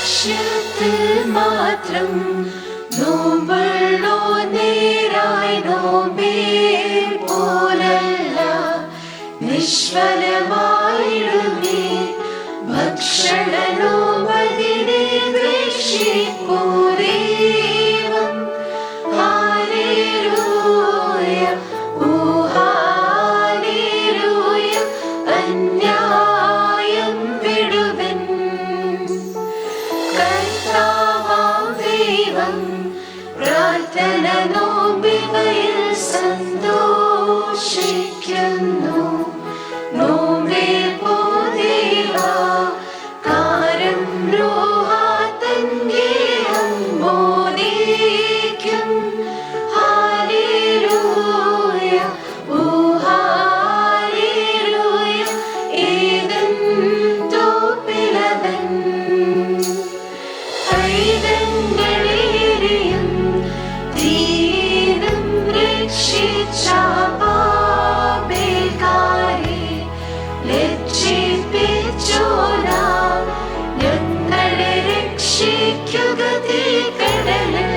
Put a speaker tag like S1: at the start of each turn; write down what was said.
S1: ലക്ഷ്യത്തിൽ മാത്രം നോമ്പുള്ളോ നേരായി നോമ്പേൽ പോലല്ല നിഷ്ഫലമായിടുമേ ഭക്ഷണനോമതിനെ ദ്വേഷിപ്പൂരേവം. ഹല്ലേലൂയ ഓ ഹല്ലേലൂയ അന്യായം വിടുവൻ. കർത്താവാം ദൈവം പ്രാർത്ഥന നോമ്പിവയിൽ സന്തോഷിക്കുന്നു. നോമ്പേ പോദേവാ കാരം രോഹാതന്റെ അമ്പോനേക്കും. ഹല്ലേലൂയ ഓ ഹല്ലേലൂയ ഏദൻ തോപ്പിലവൻ. പൈതങ്ങളേരെയും തീരം രക്ഷിച്ച പാപക്കാരെ ലജ്ജിപ്പിച്ചോനാ ഞങ്ങളെ രക്ഷിക്കുക തീക്കടലിൽ